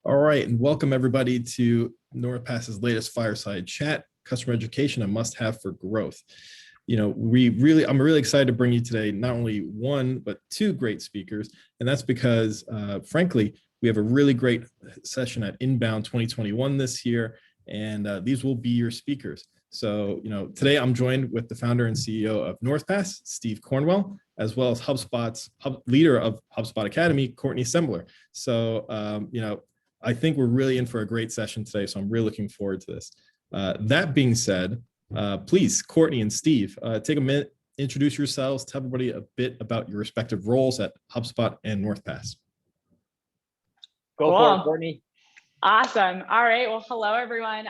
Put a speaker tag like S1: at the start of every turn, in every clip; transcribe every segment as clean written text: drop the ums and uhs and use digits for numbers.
S1: All right, and welcome everybody to Northpass's latest Fireside Chat, Customer Education, a must-have for growth. I'm really excited to bring you today not only one, but two great speakers, and that's because, frankly, we have a really great session at Inbound 2021 this year, and these will be your speakers. So, today I'm joined with the founder and CEO of Northpass, Steve Cornwell, as well as HubSpot's leader of HubSpot Academy, Courtney Sembler. So, I think we're really in for a great session today, so I'm really looking forward to this. That being said, please, Courtney and Steve, take a minute, introduce yourselves, tell everybody a bit about your respective roles at HubSpot and Northpass.
S2: Go for it, Courtney.
S3: Awesome. All right. Well, hello, everyone.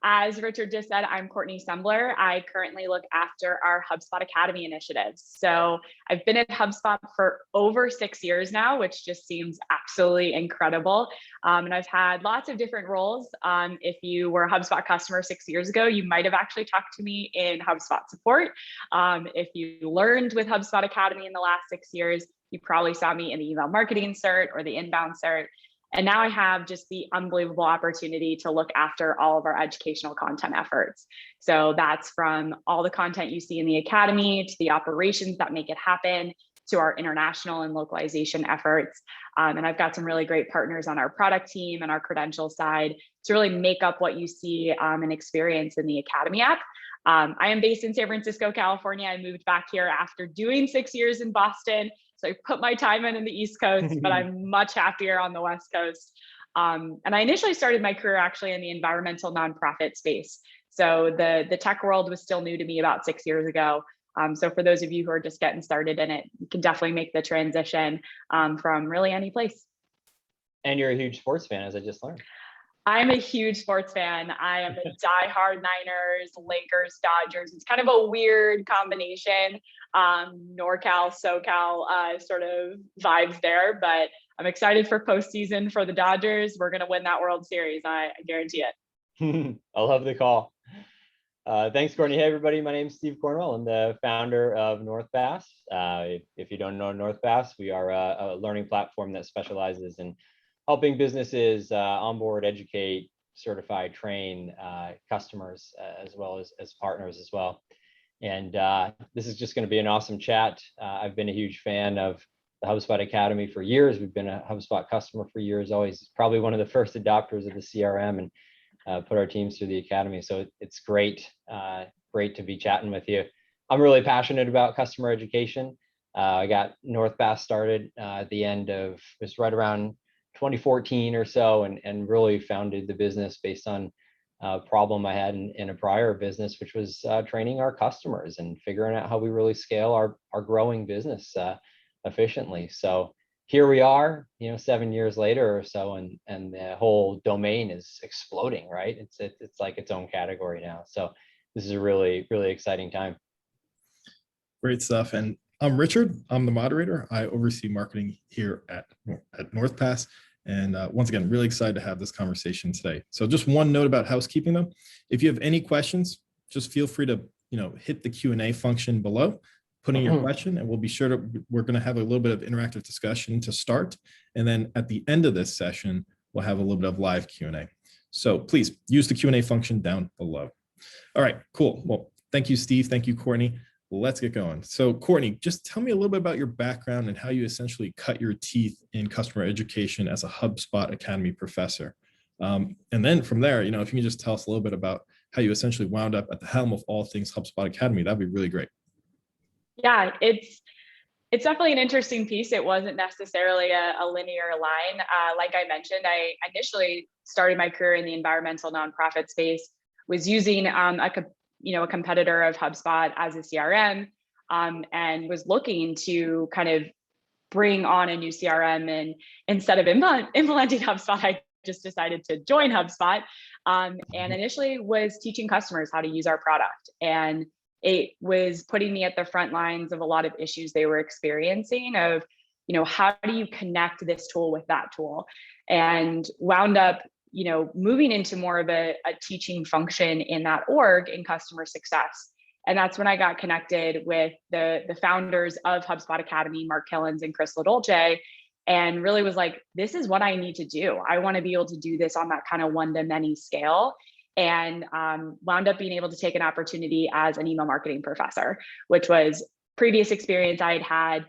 S3: As Richard just said, I'm Courtney Sembler. I currently look after our HubSpot Academy initiatives. So I've been at HubSpot for over 6 years now, which just seems absolutely incredible. And I've had lots of different roles. If you were a HubSpot customer 6 years ago, you might have actually talked to me in HubSpot support. If you learned with HubSpot Academy in the last 6 years, you probably saw me in the email marketing cert or the inbound cert. And now I have just the unbelievable opportunity to look after all of our educational content efforts. So that's from all the content you see in the Academy to the operations that make it happen to our international and localization efforts. And I've got some really great partners on our product team and our credential side to really make up what you see and experience in the Academy app. I am based in San Francisco, California. I moved back here after doing 6 years in Boston. So I put my time in the East Coast, but I'm much happier on the West Coast. And I initially started my career actually in the environmental nonprofit space. So the tech world was still new to me about 6 years ago. So for those of you who are just getting started in it, you can definitely make the transition from really any place.
S2: And you're a huge sports fan, as I just learned.
S3: I'm a huge sports fan. I am a diehard Niners, Lakers, Dodgers. It's kind of a weird combination, NorCal, SoCal sort of vibes there, but I'm excited for postseason for the Dodgers. We're going to win that World Series. I guarantee it.
S2: I love the call. Thanks, Courtney. Hey, everybody. My name is Steve Cornwell. I'm the founder of Northpass. If you don't know Northpass, we are a learning platform that specializes in helping businesses onboard, educate, certify, train customers as well as partners as well. And this is just going to be an awesome chat. I've been a huge fan of the HubSpot Academy for years. We've been a HubSpot customer for years, always probably one of the first adopters of the CRM and put our teams through the Academy. So it's great to be chatting with you. I'm really passionate about customer education. I got Northpass started at the end of, just right around 2014 or so, and really founded the business based on a problem I had in a prior business, which was training our customers and figuring out how we really scale our growing business efficiently. So here we are, 7 years later or so, and the whole domain is exploding, right? It's like its own category now. So this is a really, really exciting time.
S1: Great stuff. And I'm Richard. I'm the moderator. I oversee marketing here at Northpass. And once again, really excited to have this conversation today. So just one note about housekeeping though. If you have any questions, just feel free to, hit the Q&A function below, put in your question, and we're going to have a little bit of interactive discussion to start. And then at the end of this session, we'll have a little bit of live Q&A. So please use the Q&A function down below. All right, cool. Well, thank you, Steve. Thank you, Courtney. Let's get going. So Courtney, just tell me a little bit about your background and how you essentially cut your teeth in customer education as a HubSpot Academy professor. And then from there, if you can just tell us a little bit about how you essentially wound up at the helm of all things HubSpot Academy, that'd be really great.
S3: Yeah, it's definitely an interesting piece. It wasn't necessarily a linear line. Like I mentioned, I initially started my career in the environmental nonprofit space, was using a competitor of HubSpot as a CRM, and was looking to kind of bring on a new CRM. And instead of implementing HubSpot, I just decided to join HubSpot, and initially was teaching customers how to use our product. And it was putting me at the front lines of a lot of issues they were experiencing of, how do you connect this tool with that tool? And wound up moving into more of a teaching function in that org in customer success. And that's when I got connected with the founders of HubSpot Academy, Mark Killens and Chris LaDolce, and really was like, this is what I need to do. I want to be able to do this on that kind of one-to-many scale. And wound up being able to take an opportunity as an email marketing professor, which was previous experience I had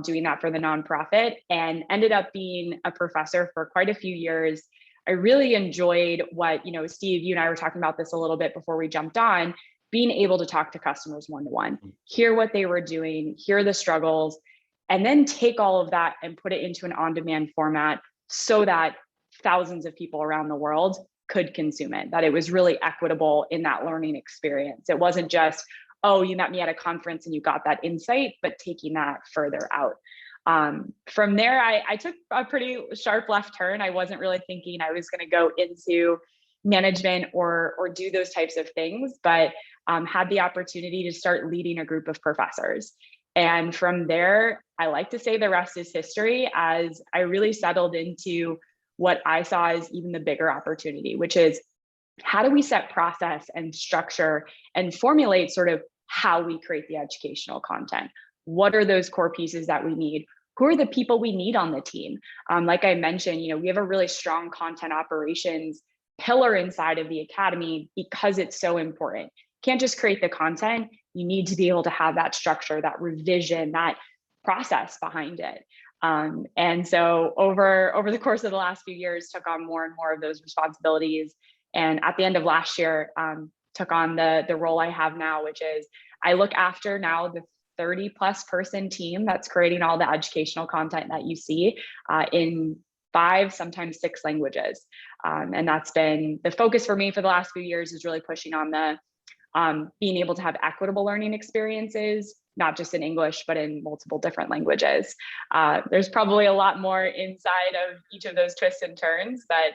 S3: doing that for the nonprofit, and ended up being a professor for quite a few years. I really enjoyed what, Steve, you and I were talking about this a little bit before we jumped on, being able to talk to customers one-to-one, hear what they were doing, hear the struggles, and then take all of that and put it into an on-demand format so that thousands of people around the world could consume it, that it was really equitable in that learning experience. It wasn't just, oh, you met me at a conference and you got that insight, but taking that further out. From there, I took a pretty sharp left turn. I wasn't really thinking I was going to go into management or do those types of things, but had the opportunity to start leading a group of professors. And from there, I like to say the rest is history, as I really settled into what I saw as even the bigger opportunity, which is how do we set process and structure and formulate sort of how we create the educational content? What are those core pieces that we need? Who are the people we need on the team? Like I mentioned, we have a really strong content operations pillar inside of the academy because it's so important. You can't just create the content. You need to be able to have that structure, that revision, that process behind it. And so over the course of the last few years, took on more and more of those responsibilities. And at the end of last year, took on the role I have now, which is I look after now the 30 plus person team that's creating all the educational content that you see in 5, sometimes 6 languages. And that's been the focus for me for the last few years, is really pushing on the being able to have equitable learning experiences, not just in English, but in multiple different languages. There's probably a lot more inside of each of those twists and turns, but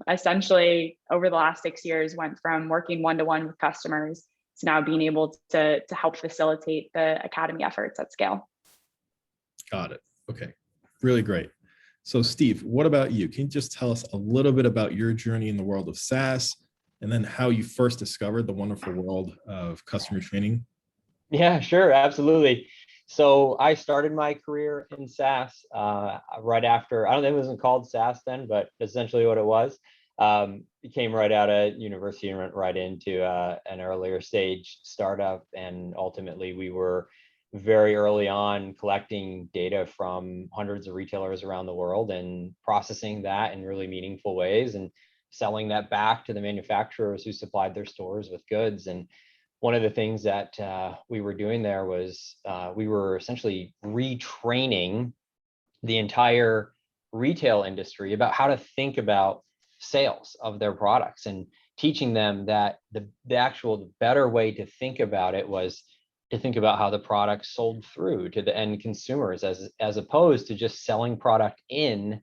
S3: essentially over the last 6 years went from working one-to-one with customers to now being able to help facilitate the academy efforts at scale.
S1: Got it. Okay, really great. So Steve, what about you? Can you just tell us a little bit about your journey in the world of SaaS, and then how you first discovered the wonderful world of customer training?
S2: Yeah, sure. Absolutely. So I started my career in SaaS right after, I don't think it wasn't called SaaS then, but essentially what it was. It came right out of university and went right into an earlier stage startup. And ultimately we were very early on collecting data from hundreds of retailers around the world and processing that in really meaningful ways and selling that back to the manufacturers who supplied their stores with goods. And one of the things that we were doing there was we were essentially retraining the entire retail industry about how to think about sales of their products, and teaching them that the better way to think about it was to think about how the product sold through to the end consumers, as opposed to just selling product in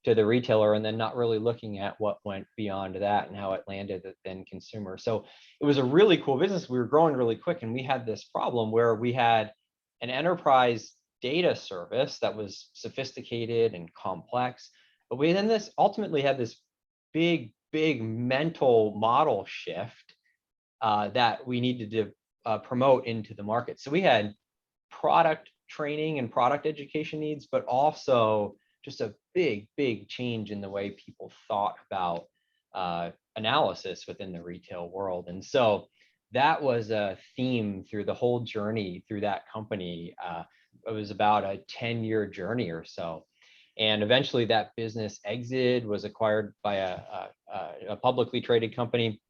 S2: to the retailer and then not really looking at what went beyond that and how it landed at the end consumer. So it was a really cool business. We were growing really quick, and we had this problem where we had an enterprise data service that was sophisticated and complex, but we then ultimately had this big mental model shift that we needed to promote into the market. So we had product training and product education needs, but also just a big change in the way people thought about analysis within the retail world. And so that was a theme through the whole journey through that company. It was about a 10-year journey or so. And eventually that business exited, was acquired by a publicly traded company.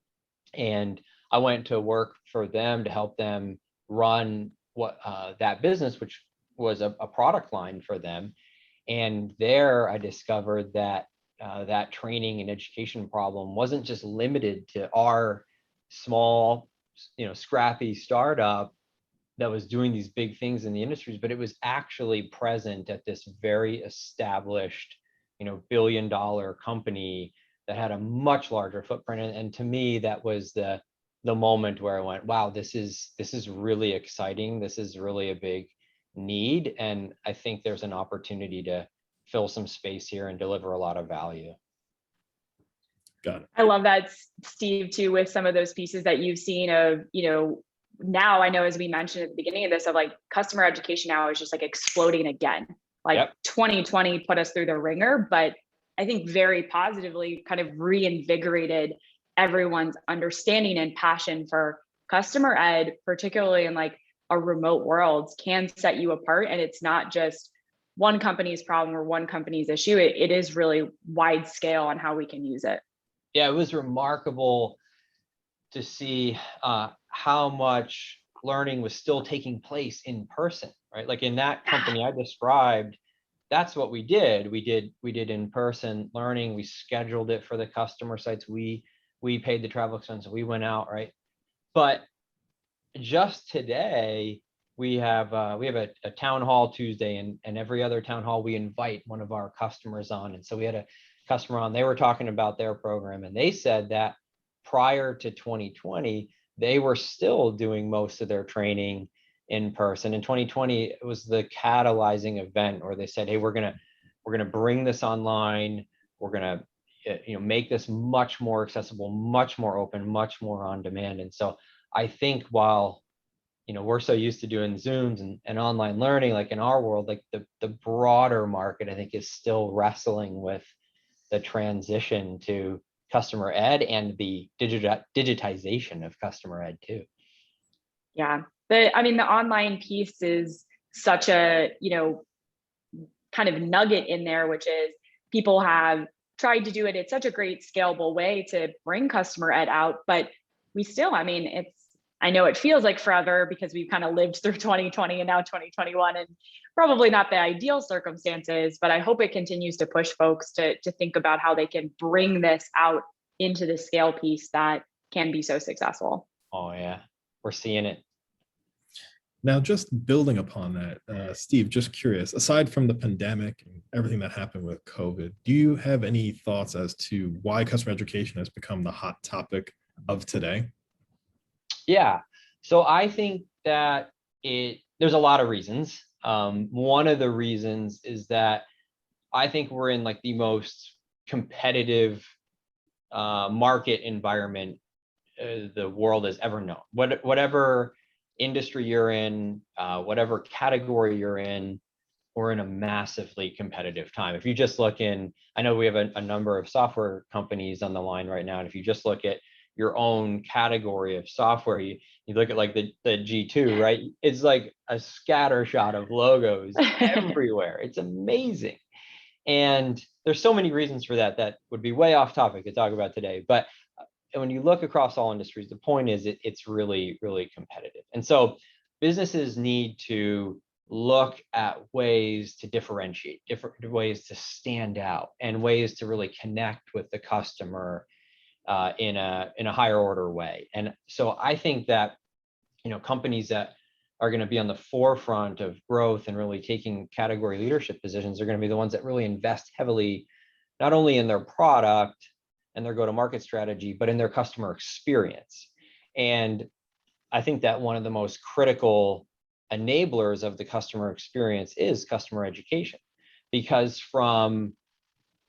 S2: And I went to work for them to help them run that business, which was a product line for them. And there I discovered that that training and education problem wasn't just limited to our small, scrappy startup that was doing these big things in the industries, but it was actually present at this very established, billion-dollar company that had a much larger footprint. And to me, that was the moment where I went, wow, this is really exciting. This is really a big need. And I think there's an opportunity to fill some space here and deliver a lot of value.
S1: Got it.
S3: I love that, Steve, too, with some of those pieces that you've seen of, now I know, as we mentioned at the beginning of this, of like customer education now is just like exploding again, Like
S2: Yep.
S3: 2020 put us through the ringer, but I think very positively kind of reinvigorated everyone's understanding and passion for customer ed, particularly in like a remote world, can set you apart. And it's not just one company's problem or one company's issue. It is really wide scale on how we can use it.
S2: Yeah, it was remarkable to see how much learning was still taking place in person, right? Like in that company I described, that's what we did. We did in-person learning. We scheduled it for the customer sites. We paid the travel expenses. We went out, right? But just today, we have a town hall Tuesday, and every other town hall we invite one of our customers on. And so we had a customer on. They were talking about their program, and they said that prior to 2020, they were still doing most of their training in person. In 2020, it was the catalyzing event where they said, hey, we're gonna bring this online. We're gonna make this much more accessible, much more open, much more on demand. And so I think while we're so used to doing Zooms and online learning, like in our world, like the broader market, I think, is still wrestling with the transition to customer ed and the digitization of customer ed too.
S3: Yeah. The online piece is such a, kind of nugget in there, which is people have tried to do it. It's such a great scalable way to bring customer ed out, but we still, I know it feels like forever because we've kind of lived through 2020 and now 2021, and probably not the ideal circumstances, but I hope it continues to push folks to think about how they can bring this out into the scale piece that can be so successful.
S2: Oh yeah, we're seeing it.
S1: Now, just building upon that, Steve, just curious, aside from the pandemic and everything that happened with COVID, do you have any thoughts as to why customer education has become the hot topic of today?
S2: Yeah, so I think that there's a lot of reasons. One of the reasons is that I think we're in like the most competitive market environment the world has ever known. Whatever industry you're in, whatever category you're in, we're in a massively competitive time. If you just look in, I know we have a number of software companies on the line right now, and if you just look at your own category of software, you look at like the G2, right? It's like a scatter shot of logos everywhere. It's amazing. And there's so many reasons for that would be way off topic to talk about today. But when you look across all industries, the point is it's really, really competitive. And so businesses need to look at ways to differentiate, different ways to stand out, and ways to really connect with the customer in a higher order way. And so I think that companies that are going to be on the forefront of growth and really taking category leadership positions are going to be the ones that really invest heavily, not only in their product and their go-to-market strategy, but in their customer experience. And I think that one of the most critical enablers of the customer experience is customer education, because from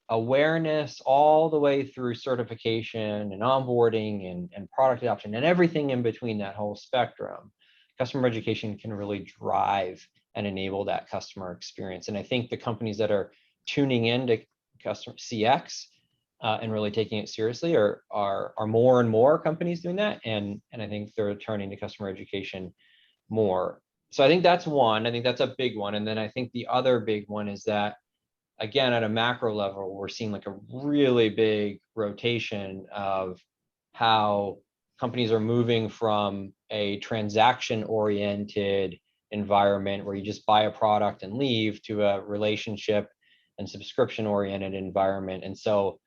S2: awareness all the way through certification and onboarding and product adoption and everything in between that whole spectrum, customer education can really drive and enable that customer experience. And I think the companies that are tuning into customer CX and really taking it seriously are more and more companies doing that. And I think they're turning to customer education more. So I think that's one. I think that's a big one. And then I think the other big one is that, again, at a macro level, we're seeing like a really big rotation of how companies are moving from a transaction-oriented environment where you just buy a product and leave to a relationship and subscription-oriented environment. And so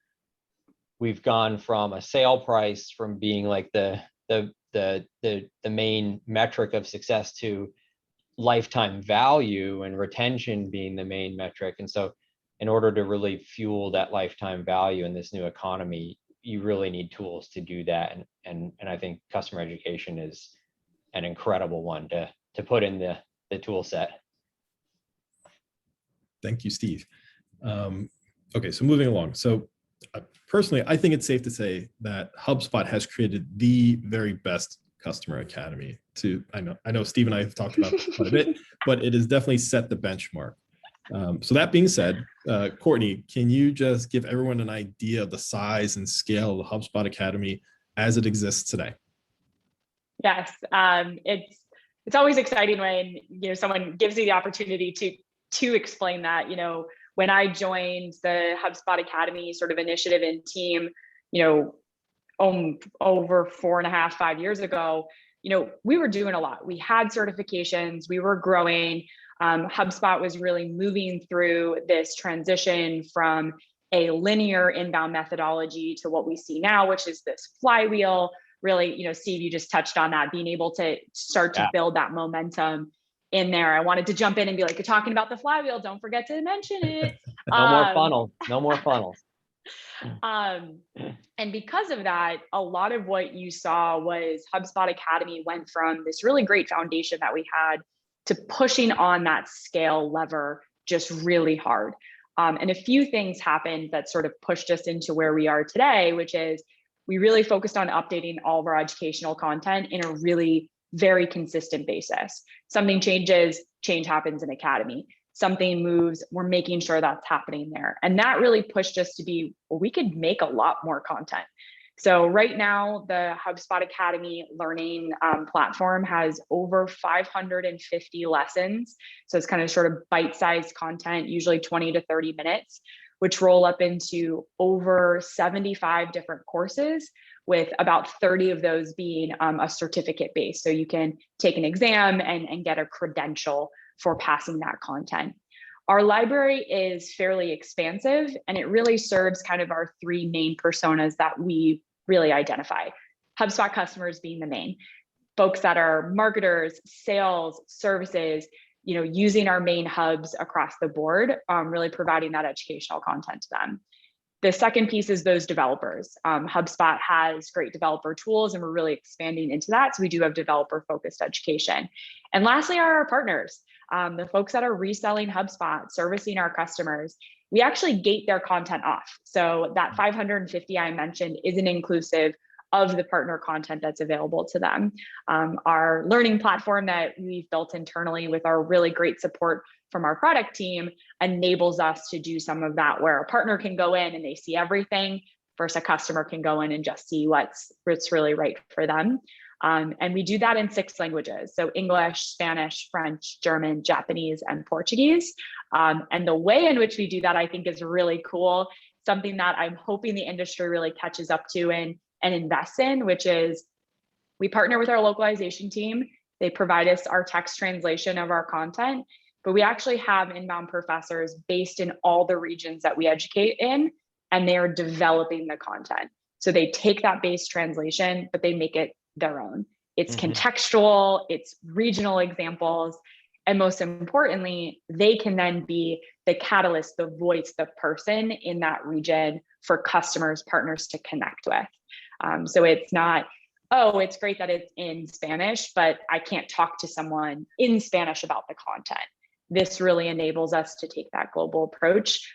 S2: we've gone from a sale price from being like the main metric of success to lifetime value and retention being the main metric. And so in order to really fuel that lifetime value in this new economy, you really need tools to do that. And I think customer education is an incredible one to put in the tool set.
S1: Thank you, Steve. Okay, so moving along. So personally, I think it's safe to say that HubSpot has created the very best customer academy. I know Steve and I have talked about this quite a bit, but it has definitely set the benchmark. So that being said, Courtney, can you just give everyone an idea of the size and scale of the HubSpot Academy as it exists today?
S3: Yes, it's always exciting when someone gives you the opportunity to explain that. When I joined the HubSpot Academy sort of initiative and team, over 4.5, 5 years ago, we were doing a lot. We had certifications, we were growing. HubSpot was really moving through this transition from a linear inbound methodology to what we see now, which is this flywheel. Really, Steve, you just touched on that, being able to start to build that momentum in there. I wanted to jump in and be like, you're talking about the flywheel, don't forget to mention it.
S2: No more funnels, no more funnels.
S3: And because of that, a lot of what you saw was HubSpot Academy went from this really great foundation that we had to pushing on that scale lever just really hard. And a few things happened that sort of pushed us into where we are today, which is we really focused on updating all of our educational content in a really very consistent basis. Something changes, change happens in Academy. Something moves, we're making sure that's happening there. And that really pushed us to be, well, we could make a lot more content. So right now, the HubSpot Academy learning platform has over 550 lessons. So it's kind of sort of bite-sized content, usually 20 to 30 minutes, which roll up into over 75 different courses, with about 30 of those being a certificate base. So you can take an exam and get a credential for passing that content. Our library is fairly expansive, and it really serves kind of our three main personas that we really identify. HubSpot customers being the main. Folks that are marketers, sales, services, using our main hubs across the board, really providing that educational content to them. The second piece is those developers. HubSpot has great developer tools, and we're really expanding into that. So we do have developer-focused education. And lastly are our partners, the folks that are reselling HubSpot, servicing our customers. We actually gate their content off. So that 550 I mentioned isn't inclusive of the partner content that's available to them. Our learning platform that we've built internally with our really great support from our product team enables us to do some of that, where a partner can go in and they see everything versus a customer can go in and just see what's really right for them. And we do that in 6 languages. So English, Spanish, French, German, Japanese, and Portuguese. And the way in which we do that, I think, is really cool. Something that I'm hoping the industry really catches up to and invest in, which is we partner with our localization team. They provide us our text translation of our content, but we actually have inbound professors based in all the regions that we educate in, and they are developing the content. So they take that base translation, but they make it their own. It's contextual, it's regional examples, and most importantly, they can then be the catalyst, the voice, the person in that region for customers, partners to connect with. So it's not, oh, it's great that it's in Spanish, but I can't talk to someone in Spanish about the content. This really enables us to take that global approach.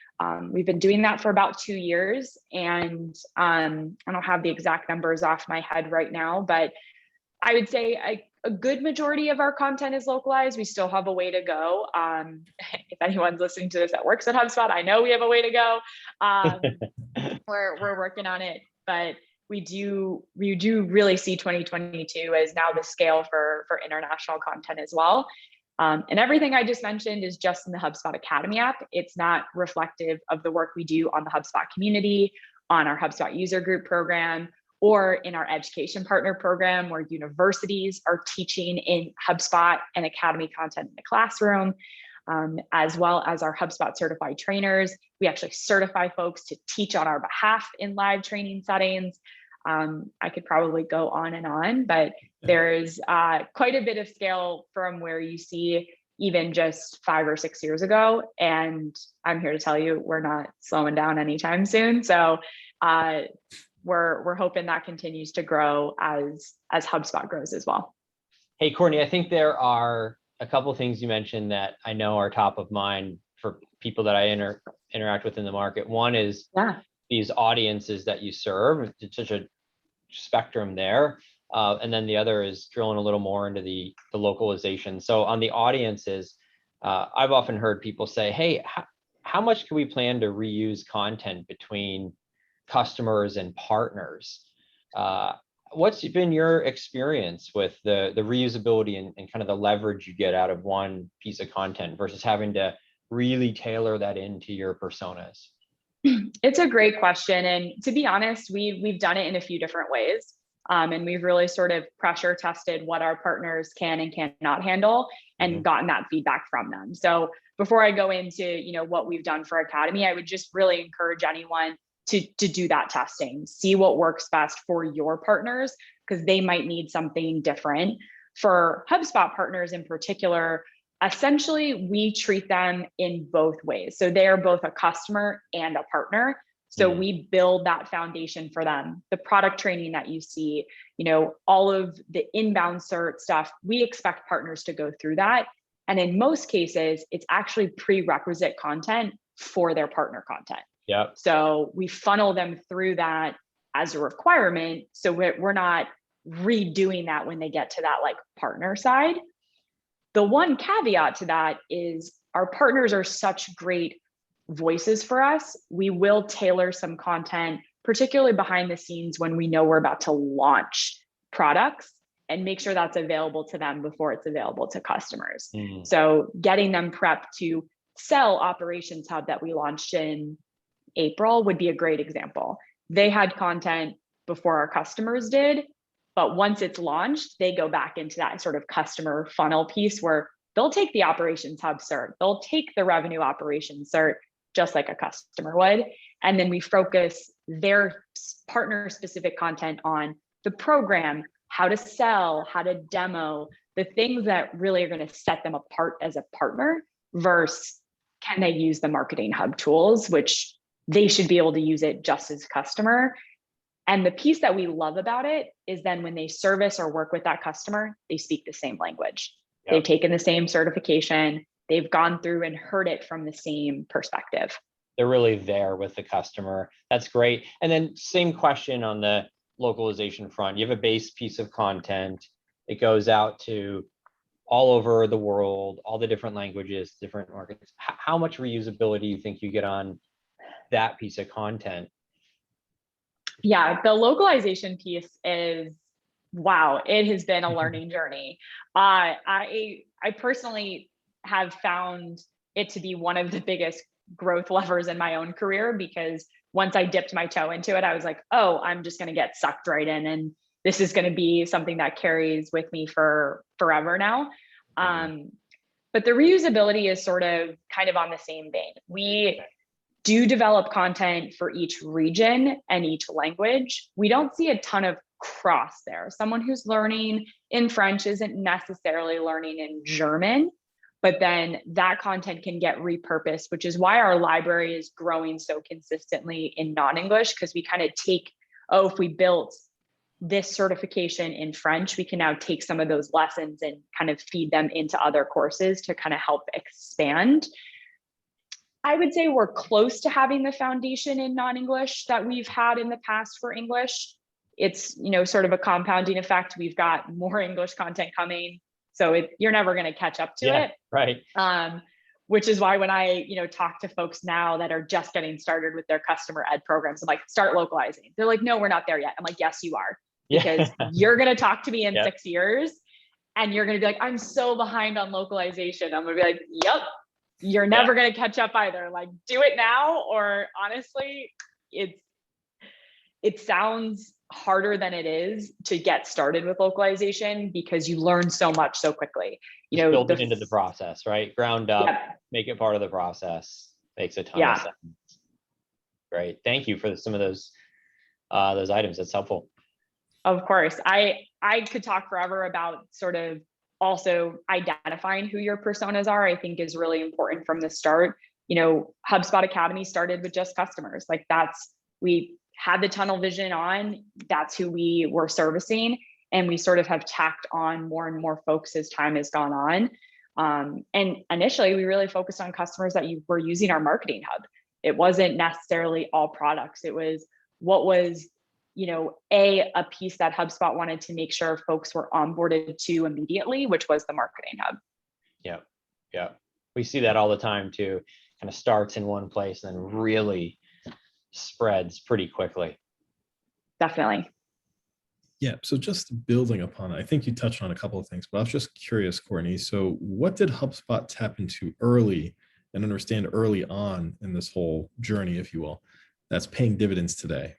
S3: We've been doing that for about 2 years, and I don't have the exact numbers off my head right now, but I would say a good majority of our content is localized. We still have a way to go. If anyone's listening to this that works at HubSpot, I know we have a way to go. We're working on it, but we do really see 2022 as now the scale for international content as well. And everything I just mentioned is just in the HubSpot Academy app. It's not reflective of the work we do on the HubSpot community, on our HubSpot user group program, or in our education partner program, where universities are teaching in HubSpot and Academy content in the classroom, as well as our HubSpot certified trainers. We actually certify folks to teach on our behalf in live training settings. I could probably go on, but there's quite a bit of scale from where you see even just 5 or 6 years ago. And I'm here to tell you, we're not slowing down anytime soon. So we're hoping that continues to grow as HubSpot grows as well.
S2: Hey, Courtney, I think there are a couple of things you mentioned that I know are top of mind for people that I interact with in the market. One is these audiences that you serve. It's such a spectrum there. And then the other is drilling a little more into the localization. So on the audiences, I've often heard people say, hey, how much can we plan to reuse content between customers and partners? What's been your experience with the reusability and kind of the leverage you get out of one piece of content versus having to really tailor that into your personas?
S3: It's a great question. And to be honest, we've done it in a few different ways. And we've really sort of pressure tested what our partners can and cannot handle and gotten that feedback from them. So before I go into, what we've done for Academy, I would just really encourage anyone to do that testing, see what works best for your partners, because they might need something different. For HubSpot partners in particular, essentially, we treat them in both ways. So they are both a customer and a partner. So we build that foundation for them. The product training that you see, all of the inbound cert stuff, we expect partners to go through that. And in most cases, it's actually prerequisite content for their partner content.
S2: Yeah.
S3: So we funnel them through that as a requirement. So we're not redoing that when they get to that partner side. The one caveat to that is our partners are such great voices for us. We will tailor some content, particularly behind the scenes when we know we're about to launch products, and make sure that's available to them before it's available to customers. So getting them prepped to sell Operations Hub that we launched in April would be a great example. They had content before our customers did, but once it's launched, they go back into that sort of customer funnel piece where they'll take the Operations Hub cert, they'll take the revenue operations cert, just like a customer would. And then we focus their partner specific content on the program, how to sell, how to demo, the things that really are going to set them apart as a partner versus can they use the Marketing Hub tools, which they should be able to use it just as customer. And the piece that we love about it is then when they service or work with that customer, they speak the same language. Yep. They've taken the same certification. They've gone through and heard it from the same perspective.
S2: They're really there with the customer. That's great. And then same question on the localization front. You have a base piece of content. It goes out to all over the world, all the different languages, different markets. How much reusability do you think you get on that piece of content?
S3: Yeah, the localization piece is, wow, it has been a learning journey. I personally have found it to be one of the biggest growth levers in my own career, because once I dipped my toe into it, I was like, oh, I'm just going to get sucked right in. And this is going to be something that carries with me for forever now. But the reusability is sort of kind of on the same vein. We do develop content for each region and each language. We don't see a ton of cross there. Someone who's learning in French isn't necessarily learning in German, but then that content can get repurposed, which is why our library is growing so consistently in non-English, because we kind of take, if we built this certification in French, we can now take some of those lessons and kind of feed them into other courses to kind of help expand. I would say we're close to having the foundation in non-English that we've had in the past for English. It's, sort of a compounding effect. We've got more English content coming, so you're never going to catch up to it.
S2: Right.
S3: Which is why when I, talk to folks now that are just getting started with their customer ed programs, I'm like, start localizing. They're like, no, we're not there yet. I'm like, yes, you are, because you're going to talk to me in 6 years and you're going to be like, I'm so behind on localization. I'm going to be like, yep. You're never going to catch up either. Like, do it now, or honestly, it sounds harder than it is to get started with localization, because you learn so much so quickly.
S2: Build it into the process, right? Ground up, make it part of the process. Makes a ton of sense. Great. Thank you for some of those items. That's helpful.
S3: Of course. I could talk forever about sort of also identifying who your personas are. I think is really important from the start. HubSpot Academy started with just customers. Like we had the tunnel vision on, that's who we were servicing. And we sort of have tacked on more and more folks as time has gone on. And initially we really focused on customers that were using our Marketing Hub. It wasn't necessarily all products. It was what was a piece that HubSpot wanted to make sure folks were onboarded to immediately, which was the Marketing Hub.
S2: Yeah. we see that all the time too. Kind of starts in one place and then really spreads pretty quickly.
S3: Definitely.
S1: Yeah, so just building upon it, I think you touched on a couple of things, but I was just curious, Courtney. So what did HubSpot tap into early and understand early on in this whole journey, if you will, that's paying dividends today?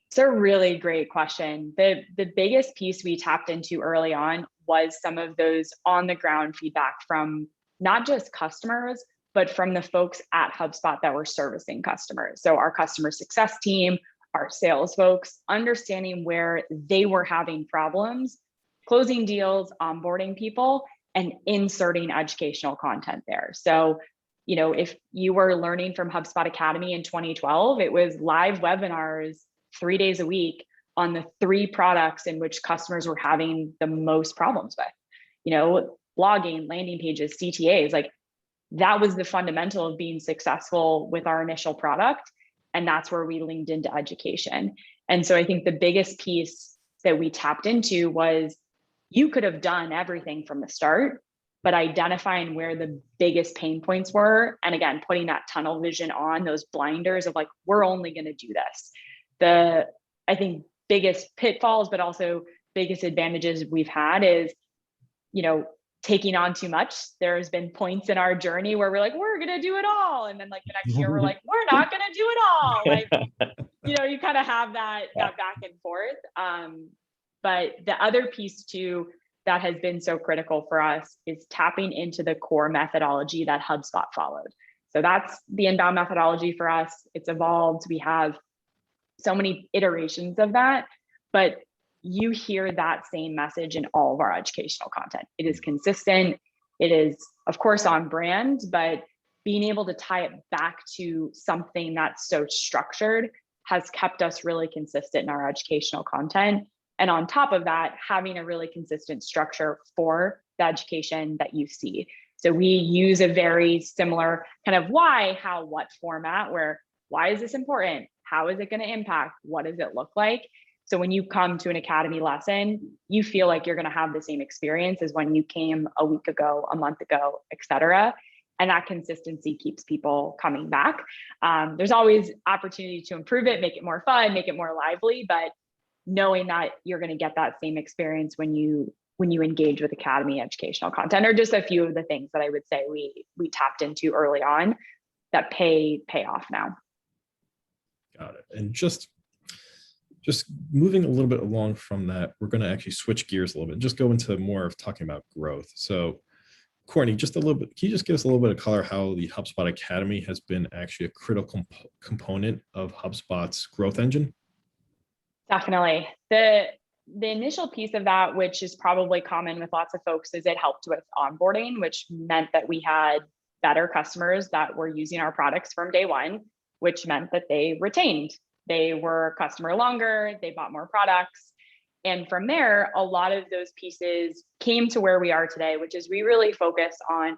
S3: It's a really great question. The biggest piece we tapped into early on was some of those on the ground feedback from not just customers, but from the folks at HubSpot that were servicing customers. So our customer success team, our sales folks, understanding where they were having problems, closing deals, onboarding people, and inserting educational content there. So, if you were learning from HubSpot Academy in 2012, it was live webinars 3 days a week on the 3 products in which customers were having the most problems with, blogging, landing pages, CTAs. Like, that was the fundamental of being successful with our initial product. And that's where we leaned into education. And so I think the biggest piece that we tapped into was you could have done everything from the start, but identifying where the biggest pain points were. And again, putting that tunnel vision on, those blinders of like, we're only going to do this. I think biggest pitfalls, but also biggest advantages we've had is, taking on too much. There's been points in our journey where we're like, we're going to do it all. And then like the next year, we're like, we're not going to do it all. Like, you kind of have that back and forth. But the other piece too, that has been so critical for us is tapping into the core methodology that HubSpot followed. So that's the inbound methodology for us. It's evolved. We have so many iterations of that, but you hear that same message in all of our educational content. It is consistent. It is, of course, on brand, but being able to tie it back to something that's so structured has kept us really consistent in our educational content. And on top of that, having a really consistent structure for the education that you see. So we use a very similar kind of why, how, what format where why is this important? How is it going to impact? What does it look like? So when you come to an academy lesson, you feel like you're going to have the same experience as when you came a week ago, a month ago, et cetera. And that consistency keeps people coming back. There's always opportunity to improve it, make it more fun, make it more lively, but knowing that you're going to get that same experience when you engage with academy educational content are just a few of the things that I would say we tapped into early on that pay off now.
S1: Got it. And just moving a little bit along from that, we're going to actually switch gears a little bit, just go into more of talking about growth. So Courtney, just a little bit, can you just give us a little bit of color how the HubSpot Academy has been actually a critical component of HubSpot's growth engine?
S3: Definitely. The initial piece of that, which is probably common with lots of folks, is it helped with onboarding, which meant that we had better customers that were using our products from day one, which meant that they retained. They were a customer longer, they bought more products. And from there, a lot of those pieces came to where we are today, which is we really focus on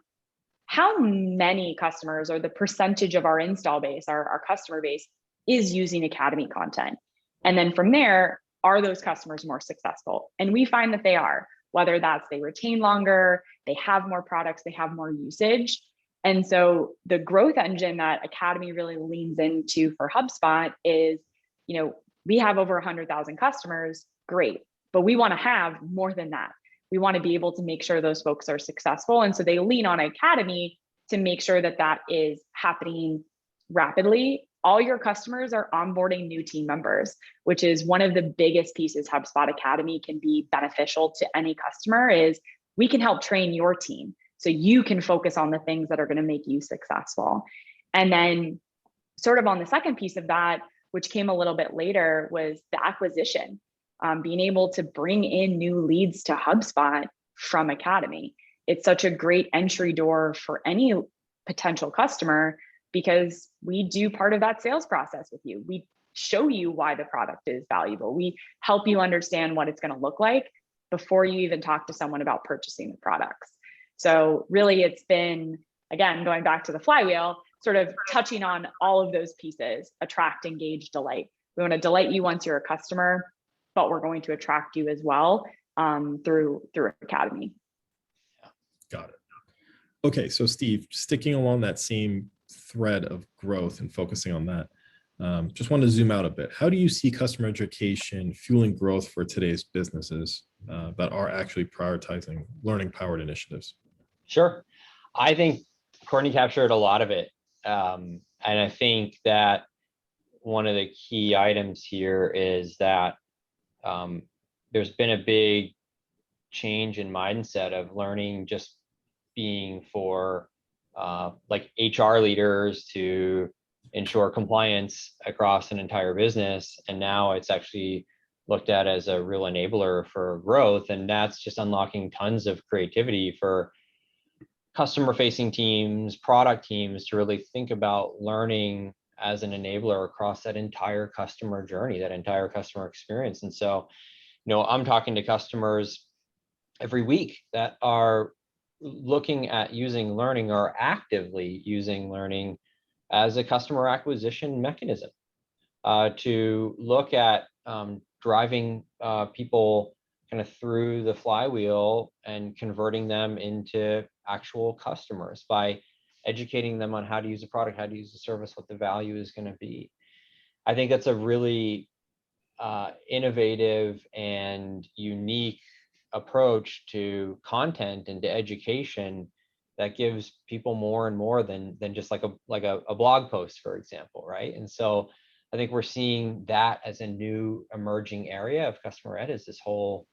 S3: how many customers or the percentage of our install base, our customer base is using Academy content. And then from there, are those customers more successful? And we find that they are, whether that's they retain longer, they have more products, they have more usage. And so the growth engine that Academy really leans into for HubSpot is, we have over 100,000 customers, great, but we want to have more than that. We want to be able to make sure those folks are successful. And so they lean on Academy to make sure that that is happening rapidly. All your customers are onboarding new team members, which is one of the biggest pieces HubSpot Academy can be beneficial to any customer is we can help train your team so you can focus on the things that are going to make you successful. And then sort of on the second piece of that, which came a little bit later, was the acquisition, being able to bring in new leads to HubSpot from Academy. It's such a great entry door for any potential customer because we do part of that sales process with you. We show you why the product is valuable. We help you understand what it's going to look like before you even talk to someone about purchasing the products. So really it's been, again, going back to the flywheel, sort of touching on all of those pieces: attract, engage, delight. We want to delight you once you're a customer, but we're going to attract you as well through Academy.
S1: Got it. Okay, so Steve, sticking along that same thread of growth and focusing on that, just want to zoom out a bit. How do you see customer education fueling growth for today's businesses that are actually prioritizing learning-powered initiatives?
S2: Sure. I think Courtney captured a lot of it. And I think that one of the key items here is that there's been a big change in mindset of learning just being for like HR leaders to ensure compliance across an entire business. And now it's actually looked at as a real enabler for growth. And that's just unlocking tons of creativity for customer facing teams, product teams to really think about learning as an enabler across that entire customer journey, that entire customer experience. And so, I'm talking to customers every week that are looking at using learning or actively using learning as a customer acquisition mechanism to look at driving people kind of through the flywheel and converting them into actual customers by educating them on how to use a product, how to use the service, what the value is going to be. I think that's a really innovative and unique approach to content and to education that gives people more and more than just like a blog post, for example, right? And so I think we're seeing that as a new emerging area of customer ed, is this whole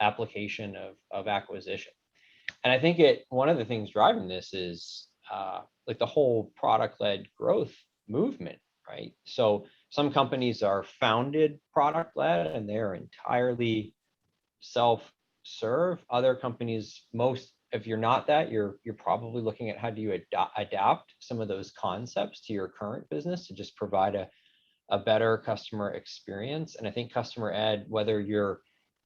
S2: application of acquisition. And I think one of the things driving this is like the whole product-led growth movement, right? So some companies are founded product-led and they're entirely self-serve. Other companies, if you're not that, you're probably looking at how do you adapt some of those concepts to your current business to just provide a better customer experience. And I think customer ed, whether you're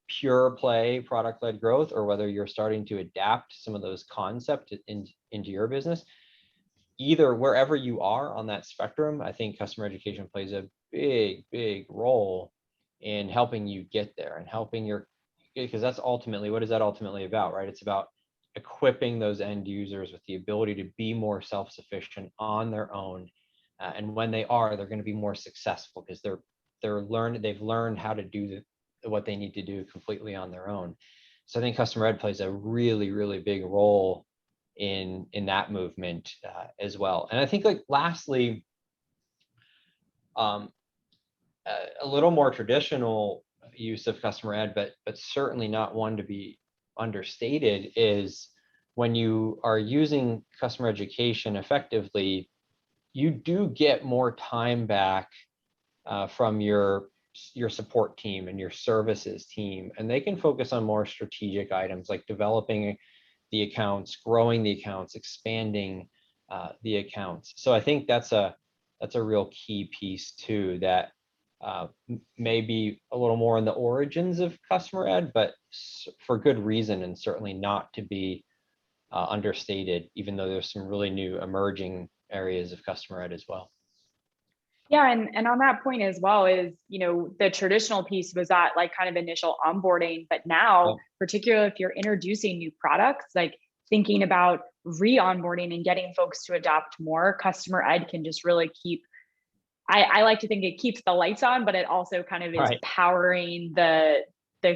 S2: pure play product-led growth or whether you're starting to adapt some of those concepts into your business, either wherever you are on that spectrum, I think customer education plays a big role in helping you get there and because that's ultimately, what is that ultimately about, right? It's about equipping those end users with the ability to be more self-sufficient on their own. And when they are, they're going to be more successful because they've learned how to do what they need to do completely on their own. So I think customer ed plays a really big role in that movement as well. And I think, like, lastly, a little more traditional use of customer ed, but certainly not one to be understated, is when you are using customer education effectively, you do get more time back from your support team and your services team, and they can focus on more strategic items like developing the accounts, growing the accounts, expanding the accounts. So I think that's a real key piece too, that may be a little more in the origins of customer ed, but for good reason, and certainly not to be understated, even though there's some really new emerging areas of customer ed as well.
S3: Yeah, and on that point as well is, the traditional piece was that like kind of initial onboarding, but now, particularly if you're introducing new products, like thinking about re-onboarding and getting folks to adopt more, customer ed can just really keep, I like to think it keeps the lights on, but it also kind of is powering the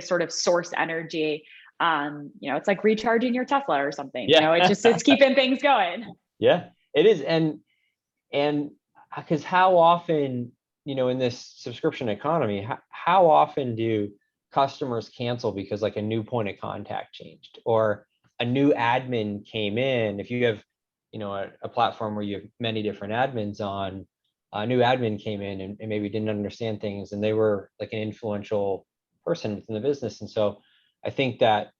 S3: sort of source energy. It's like recharging your Tesla or something.
S2: Yeah.
S3: It's keeping things going.
S2: Yeah, it is. And because how often, in this subscription economy, how often do customers cancel because like a new point of contact changed or a new admin came in? If you have, a platform where you have many different admins on, a new admin came in and maybe didn't understand things, and they were like an influential person within the business. And so I think that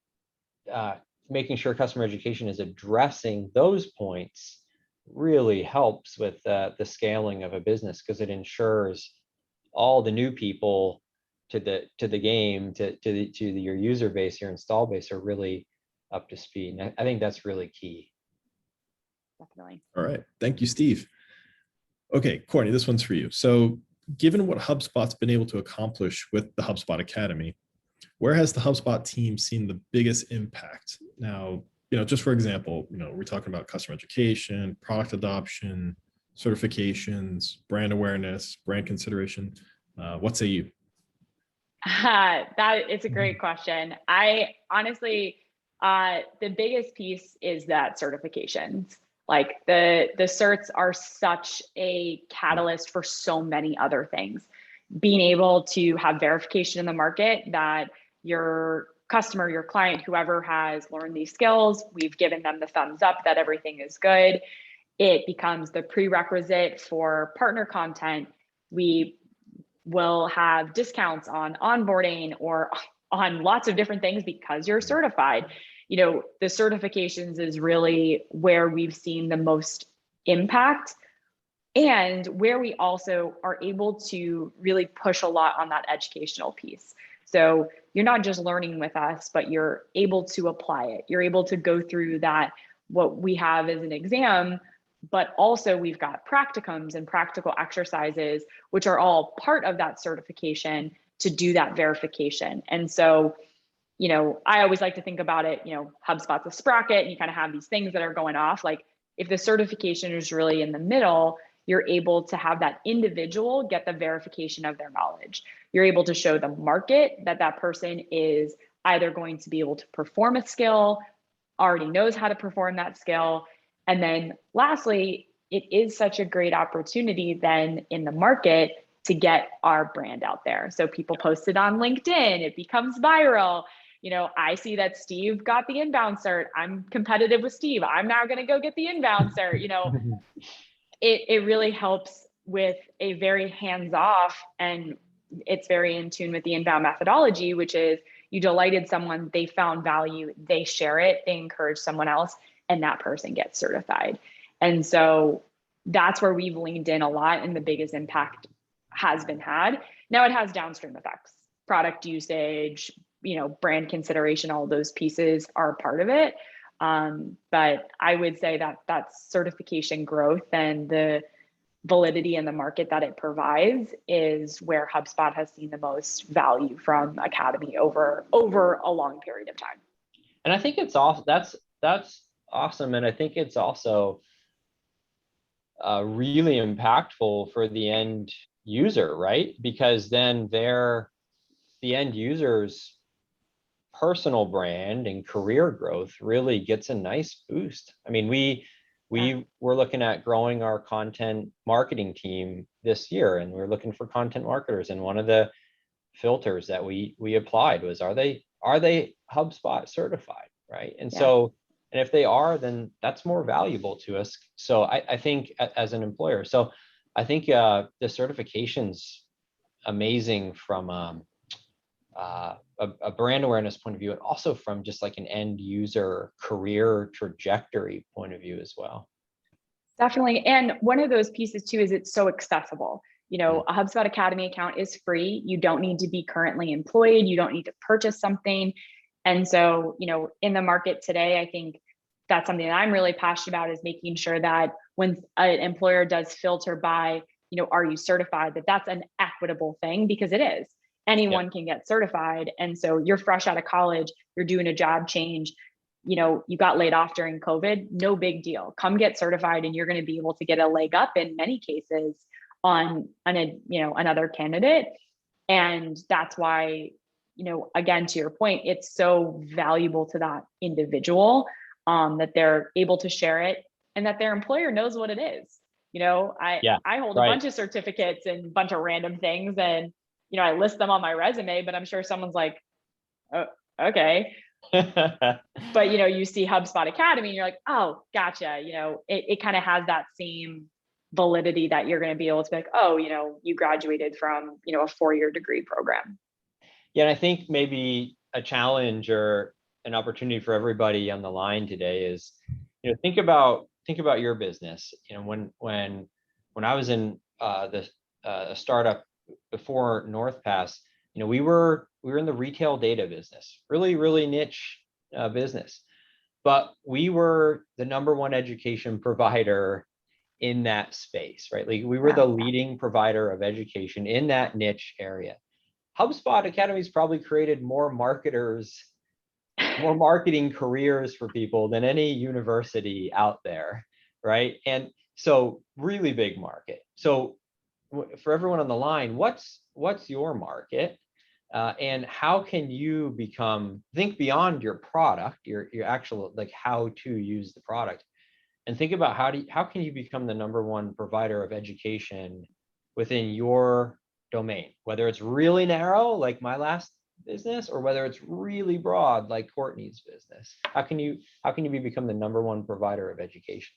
S2: making sure customer education is addressing those points really helps with the scaling of a business, because it ensures all the new people to the game, to your user base, your install base, are really up to speed. And I think that's really key.
S3: Definitely.
S1: All right. Thank you, Steve. Okay, Courtney, this one's for you. So given what HubSpot's been able to accomplish with the HubSpot Academy, where has the HubSpot team seen the biggest impact? Now, just for example, we're talking about customer education, product adoption, certifications, brand awareness, brand consideration. What say you?
S3: That it's a great question. I honestly, the biggest piece is that certifications. Like the certs are such a catalyst for so many other things. Being able to have verification in the market that your customer, your client, whoever has learned these skills, we've given them the thumbs up that everything is good. It becomes the prerequisite for partner content. We will have discounts on onboarding or on lots of different things because you're certified. The certifications is really where we've seen the most impact, and where we also are able to really push a lot on that educational piece. So you're not just learning with us, but you're able to apply it. You're able to go through that, what we have as an exam, but also we've got practicums and practical exercises, which are all part of that certification to do that verification. And so, I always like to think about it, HubSpot's a sprocket, and you kind of have these things that are going off. Like if the certification is really in the middle, you're able to have that individual get the verification of their knowledge. You're able to show the market that that person is either going to be able to perform a skill, already knows how to perform that skill. And then lastly, it is such a great opportunity then in the market to get our brand out there. So people post it on LinkedIn, it becomes viral. I see that Steve got the inbound cert. I'm competitive with Steve. I'm now going to go get the inbound cert. It really helps with a very hands-off, and it's very in tune with the inbound methodology, which is you delighted someone, they found value, they share it, they encourage someone else, and that person gets certified. And so that's where we've leaned in a lot, and the biggest impact has been had. Now it has downstream effects, product usage, brand consideration, all those pieces are part of it. But I would say that that's certification growth and the validity in the market that it provides is where HubSpot has seen the most value from Academy over a long period of time.
S2: And I think it's awesome. That's awesome. And I think it's also really impactful for the end user, right? Because then the end user's personal brand and career growth really gets a nice boost. I mean, we're looking at growing our content marketing team this year, and we're looking for content marketers. And one of the filters that we applied was, are they HubSpot certified, right? And so, and if they are, then that's more valuable to us. So I think as an employer, so I think the certification's amazing from a brand awareness point of view, and also from just like an end user career trajectory point of view as well.
S3: Definitely. And one of those pieces too is it's so accessible. A HubSpot Academy account is free. You don't need to be currently employed. You don't need to purchase something. And so, in the market today, I think that's something that I'm really passionate about, is making sure that when an employer does filter by, are you certified, that's an equitable thing, because it is. Anyone can get certified. And so you're fresh out of college, you're doing a job change, you got laid off during COVID, no big deal. Come get certified, and you're going to be able to get a leg up in many cases on another candidate. And that's why, again, to your point, it's so valuable to that individual that they're able to share it, and that their employer knows what it is. I hold a bunch of certificates and a bunch of random things, and I list them on my resume, but I'm sure someone's like, oh, okay. But, you see HubSpot Academy and you're like, oh, gotcha. It kind of has that same validity that you're going to be able to be like, oh, you graduated from, a 4-year degree program.
S2: Yeah. And I think maybe a challenge or an opportunity for everybody on the line today is, think about your business. When I was in the startup before Northpass, we were in the retail data business, really niche business, but we were the #1 education provider in that space, right? Like we were the leading provider of education in that niche area. HubSpot Academy's probably created more marketers more marketing careers for people than any university out there, right? And so really big market. So for everyone on the line, what's your market? And how can you think beyond your product, your actual, like, how to use the product, and think about how can you become the #1 provider of education within your domain, whether it's really narrow like my last business, or whether it's really broad like Courtney's business. How can you become the #1 provider of education?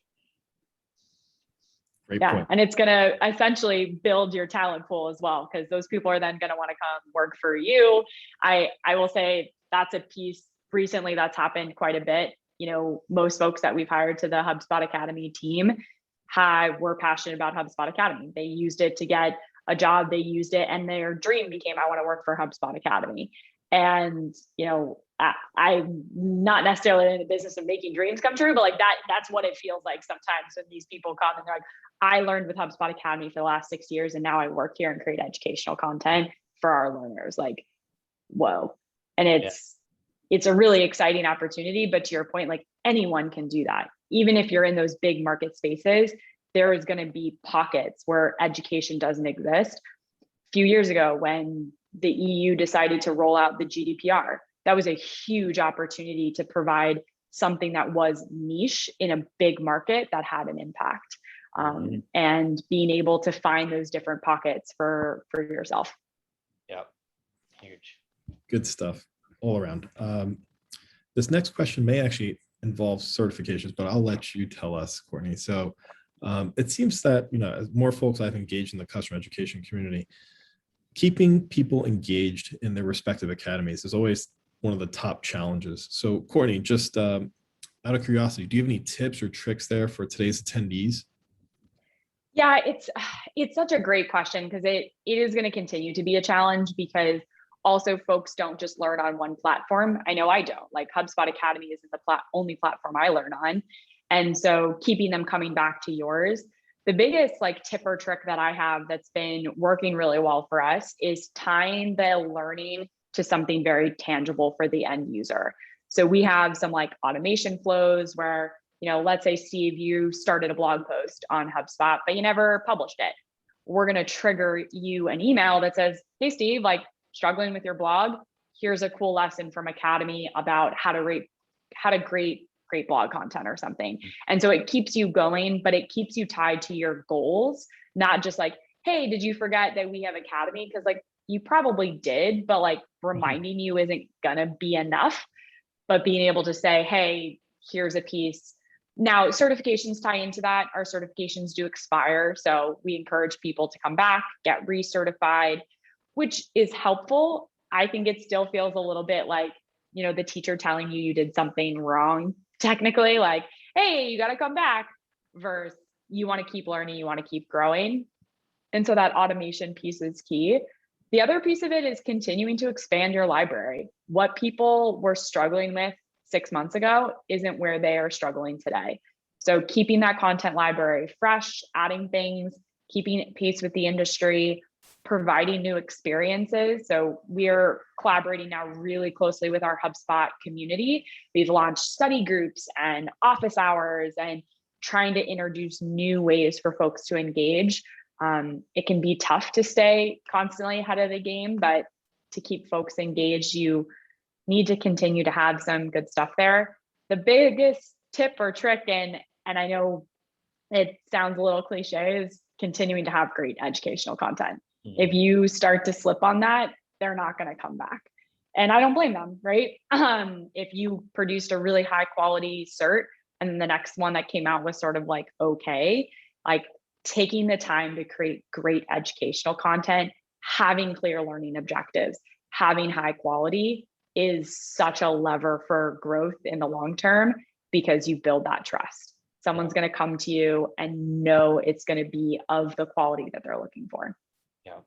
S1: Great
S3: Yeah,
S1: point.
S3: and it's going to essentially build your talent pool as well, because those people are then going to want to come work for you. I will say that's a piece recently that's happened quite a bit. You know, most folks that we've hired to the HubSpot Academy team were passionate about HubSpot Academy. They used it to get a job, they used it, and their dream became, I want to work for HubSpot Academy. And, you know, I'm not necessarily in the business of making dreams come true, but like that's what it feels like sometimes when these people come and they're like, I learned with HubSpot Academy for the last 6 years, and now I work here and create educational content for our learners. Like, whoa. And it's a really exciting opportunity, but to your point, like, anyone can do that. Even if you're in those big market spaces, there is going to be pockets where education doesn't exist. A few years ago, when the EU decided to roll out the GDPR, that was a huge opportunity to provide something that was niche in a big market that had an impact. And being able to find those different pockets for yourself.
S2: Yep, huge.
S1: Good stuff all around. This next question may actually involve certifications, but I'll let you tell us, Courtney. So it seems that, you know, as more folks I've engaged in the customer education community, keeping people engaged in their respective academies is always one of the top challenges. So Courtney, just out of curiosity, do you have any tips or tricks there for today's attendees?
S3: Yeah, it's such a great question, because it is going to continue to be a challenge, because also folks don't just learn on one platform. I know I don't. Like, HubSpot Academy isn't the only platform I learn on. And so keeping them coming back to yours. The biggest like tip or trick that I have that's been working really well for us is tying the learning to something very tangible for the end user. So we have some like automation flows where, you know, let's say, Steve, you started a blog post on HubSpot, but you never published it. We're going to trigger you an email that says, hey, Steve, like, struggling with your blog, here's a cool lesson from Academy about how to great blog content or something. And so it keeps you going, but it keeps you tied to your goals, not just like, hey, did you forget that we have Academy? Because like, you probably did, but like, reminding you isn't gonna be enough. But being able to say, hey, here's a piece. Now, certifications tie into that. Our certifications do expire, so we encourage people to come back, get recertified, which is helpful. I think it still feels a little bit like, you know, the teacher telling you did something wrong, technically, like, hey, you got to come back, versus you want to keep learning, you want to keep growing. And so that automation piece is key. The other piece of it is continuing to expand your library. What people were struggling with 6 months ago isn't where they are struggling today. So keeping that content library fresh, adding things, keeping pace with the industry, providing new experiences. So we're collaborating now really closely with our HubSpot community. We've launched study groups and office hours and trying to introduce new ways for folks to engage. It can be tough to stay constantly ahead of the game, but to keep folks engaged, you need to continue to have some good stuff there. The biggest tip or trick, and I know it sounds a little cliche, is continuing to have great educational content. If you start to slip on that, they're not going to come back. And I don't blame them, right? If you produced a really high quality cert and then the next one that came out was sort of like, okay, like taking the time to create great educational content, having clear learning objectives, having high quality is such a lever for growth in the long term, because you build that trust. Someone's going to come to you and know it's going to be of the quality that they're looking for.
S2: Yeah.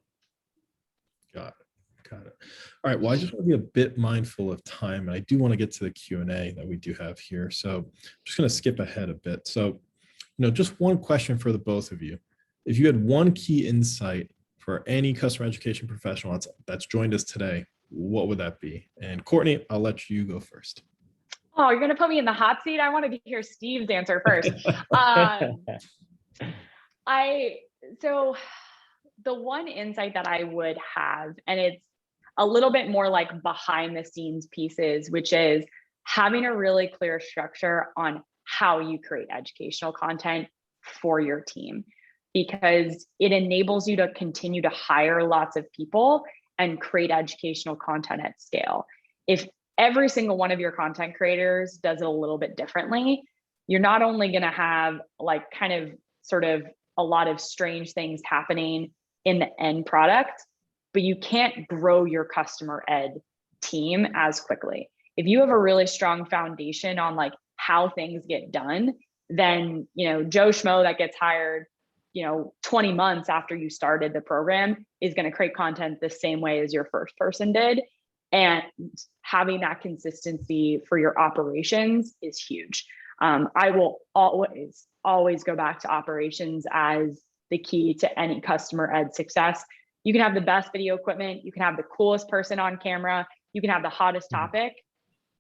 S1: Got it. All right. Well, I just want to be a bit mindful of time, and I do want to get to the Q&A that we do have here. So I'm just going to skip ahead a bit. So, you know, just one question for the both of you. If you had one key insight for any customer education professional that's joined us today, what would that be? And Courtney, I'll let you go first.
S3: Oh, you're going to put me in the hot seat? I wanted to hear Steve's answer first. So the one insight that I would have, and it's a little bit more like behind the scenes pieces, which is having a really clear structure on how you create educational content for your team, because it enables you to continue to hire lots of people and create educational content at scale. If every single one of your content creators does it a little bit differently, you're not only going to have like kind of sort of a lot of strange things happening in the end product, but you can't grow your customer ed team as quickly. If you have a really strong foundation on like how things get done, then, Joe Schmo that gets hired, 20 months after you started the program is going to create content the same way as your first person did. And having that consistency for your operations is huge. I will always go back to operations as the key to any customer ed success. You can have the best video equipment, you can have the coolest person on camera, you can have the hottest topic.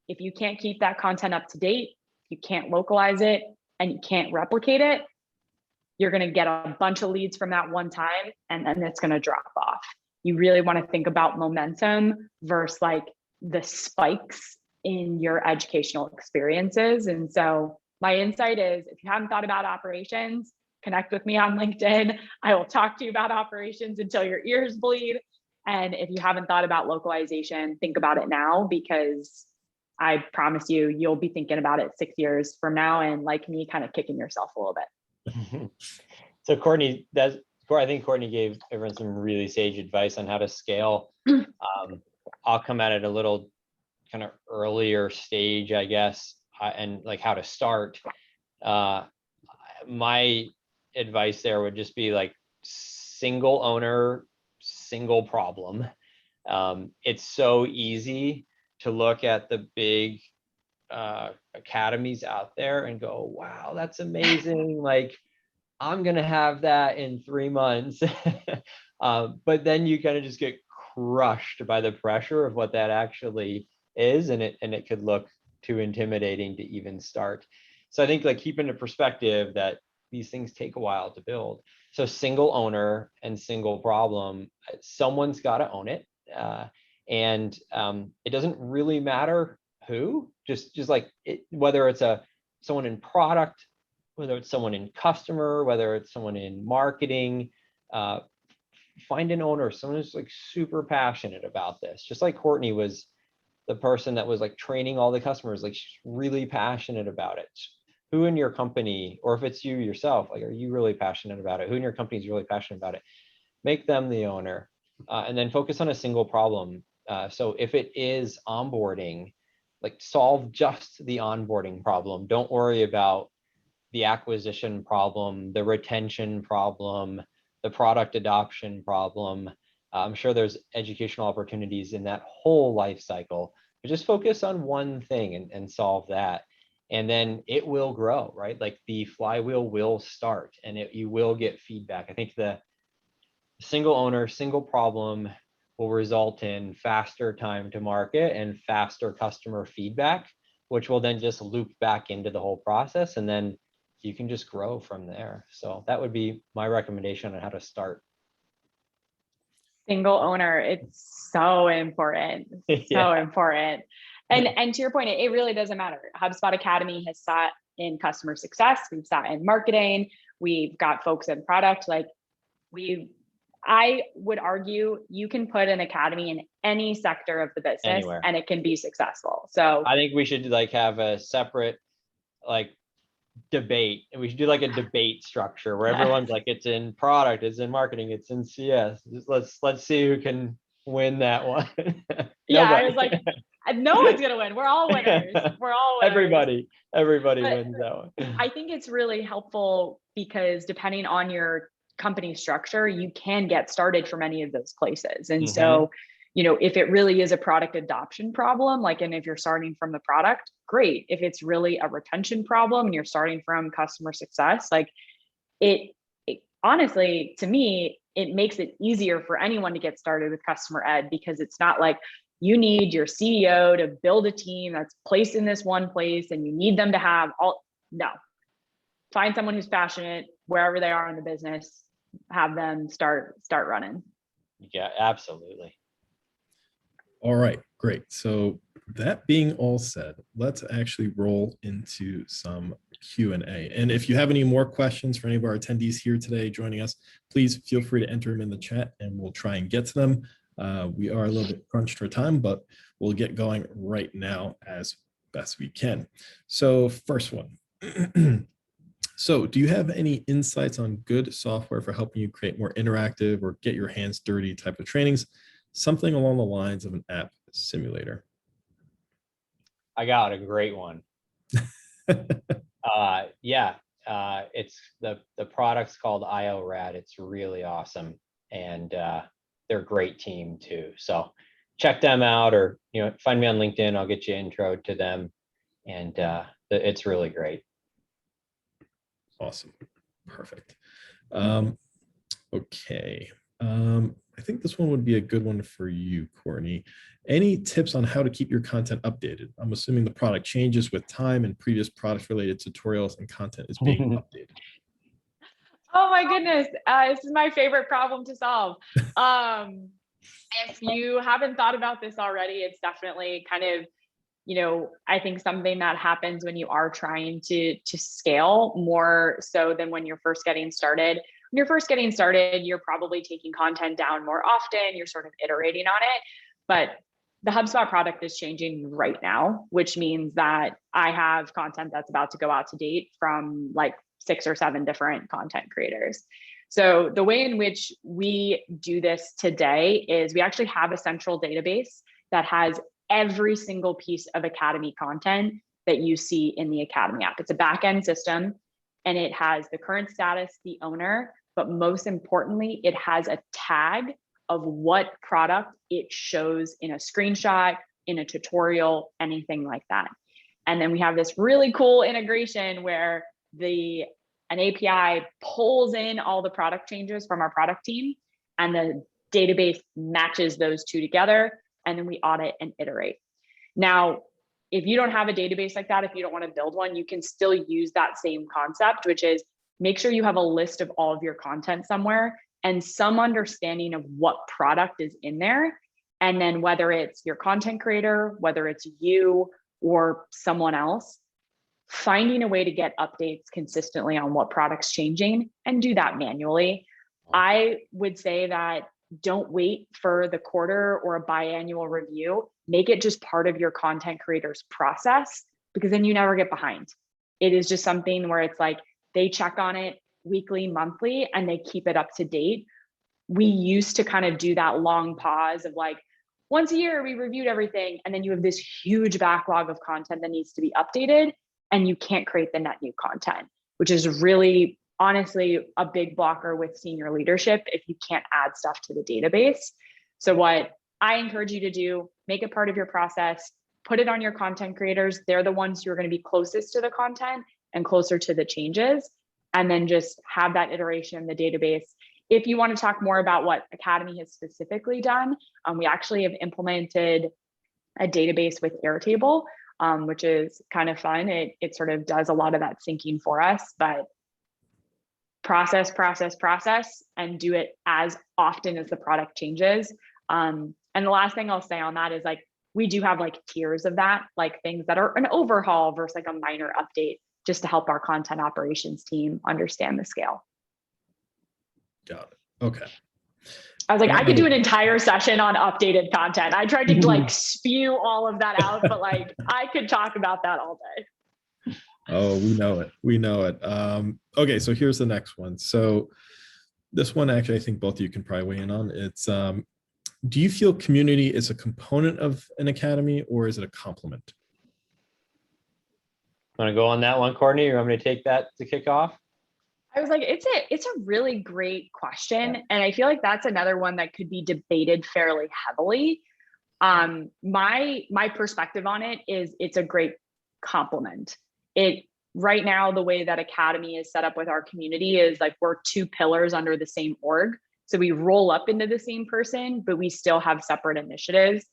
S3: If you can't keep that content up to date, you can't localize it, and you can't replicate it, you're going to get a bunch of leads from that one time, and then it's going to drop off. You really want to think about momentum versus like the spikes in your educational experiences. And so my insight is, if you haven't thought about operations, connect with me on LinkedIn. I will talk to you about operations until your ears bleed. And if you haven't thought about localization, think about it now, because I promise you, you'll be thinking about it 6 years from now, and like me, kind of kicking yourself a little bit.
S2: So Courtney, I think Courtney gave everyone some really sage advice on how to scale. I'll come at it a little kind of earlier stage, I guess, and like how to start. My advice there would just be like single owner, single problem. It's so easy to look at the big academies out there and go, wow, that's amazing. Like, I'm going to have that in 3 months. But then you kind of just get crushed by the pressure of what that actually is. And it could look too intimidating to even start. So I think like keeping the perspective that these things take a while to build. So single owner and single problem, someone's got to own it. And it doesn't really matter who, just like whether it's someone in product, whether it's someone in customer, whether it's someone in marketing, find an owner, someone who's like super passionate about this. Just like Courtney was the person that was like training all the customers, like she's really passionate about it. Who in your company, or if it's you yourself, like, are you really passionate about it? Who in your company is really passionate about it? Make them the owner, and then focus on a single problem. So if it is onboarding, like solve just the onboarding problem. Don't worry about the acquisition problem, the retention problem, the product adoption problem. I'm sure there's educational opportunities in that whole life cycle, but just focus on one thing and solve that. And then it will grow, right? Like the flywheel will start, and you will get feedback. I think the single owner, single problem will result in faster time to market and faster customer feedback, which will then just loop back into the whole process. And then you can just grow from there. So that would be my recommendation on how to start.
S3: Single owner, it's so important. So important. And to your point, it really doesn't matter. HubSpot Academy has sat in customer success. We've sat in marketing. We've got folks in product. Like I would argue you can put an academy in any sector of the business anywhere, and it can be successful. So
S2: I think we should like have a separate like debate, and we should do like a debate structure where everyone's like, it's in product, it's in marketing, it's in CS. Just let's see who can win that one.
S3: Yeah, I was like, no one's gonna win. We're all winners. We're all winners.
S2: Everybody wins that one.
S3: I think it's really helpful because depending on your company structure, you can get started from any of those places. And so, if it really is a product adoption problem, and if you're starting from the product, great. If it's really a retention problem and you're starting from customer success, it honestly, to me, it makes it easier for anyone to get started with customer ed, because it's not like you need your CEO to build a team that's placed in this one place and you need them to have no. Find someone who's passionate wherever they are in the business, have them start running.
S2: Yeah, absolutely.
S1: All right, great. So that being all said, let's actually roll into some Q&A. And if you have any more questions for any of our attendees here today joining us, please feel free to enter them in the chat and we'll try and get to them. We are a little bit crunched for time, but we'll get going right now as best we can. So first one. So do you have any insights on good software for helping you create more interactive or get your hands dirty type of trainings? Something along the lines of an app simulator.
S2: I got a great one. It's the product's called IORAD. It's really awesome, and they're a great team too. So check them out, or find me on LinkedIn. I'll get you intro to them, and it's really great.
S1: Awesome, perfect. Okay. I think this one would be a good one for you, Courtney. Any tips on how to keep your content updated? I'm assuming the product changes with time and previous product related tutorials and content is being updated.
S3: Oh my goodness. This is my favorite problem to solve. If you haven't thought about this already, it's definitely kind of, I think something that happens when you are trying to scale more so than when you're first getting started. When you're first getting started, you're probably taking content down more often. You're sort of iterating on it. But the HubSpot product is changing right now, which means that I have content that's about to go out to date from like 6 or 7 different content creators. So the way in which we do this today is we actually have a central database that has every single piece of Academy content that you see in the Academy app. It's a back-end system, and it has the current status, the owner, but most importantly, it has a tag of what product it shows in a screenshot, in a tutorial, anything like that. And then we have this really cool integration where an API pulls in all the product changes from our product team, and the database matches those two together, and then we audit and iterate. Now, if you don't have a database like that, if you don't want to build one, you can still use that same concept, which is make sure you have a list of all of your content somewhere and some understanding of what product is in there. And then whether it's your content creator, whether it's you or someone else, finding a way to get updates consistently on what product's changing and do that manually. I would say that don't wait for the quarter or a biannual review. Make it just part of your content creator's process, because then you never get behind. It is just something where it's like they check on it weekly, monthly, and they keep it up to date. We used to kind of do that long pause of like, once a year we reviewed everything, and then you have this huge backlog of content that needs to be updated, and you can't create the net new content, which is really honestly a big blocker with senior leadership if you can't add stuff to the database. So what I encourage you to do, make it part of your process, put it on your content creators. They're the ones who are going to be closest to the content and closer to the changes, and then just have that iteration in the database. If you want to talk more about what Academy has specifically done, we actually have implemented a database with Airtable, which is kind of fun. It sort of does a lot of that syncing for us, but process, and do it as often as the product changes. And the last thing I'll say on that is like, we do have like tiers of that, like things that are an overhaul versus like a minor update, just to help our content operations team understand the scale.
S1: Got it. Okay.
S3: I was like, I could do an entire session on updated content. I tried to like spew all of that out, but like I could talk about that all day.
S1: Oh, we know it. We know it. Okay, so here's the next one. So this one, actually, I think both of you can probably weigh in on. It's, do you feel community is a component of an academy, or is it a complement?
S2: Want to go on that one, Courtney? You want me to take that to kick off?
S3: I was like, it's a really great question. And I feel like that's another one that could be debated fairly heavily. My perspective on it is it's a great complement. Right now, the way that Academy is set up with our community is like we're 2 pillars under the same org. So we roll up into the same person, but we still have separate initiatives.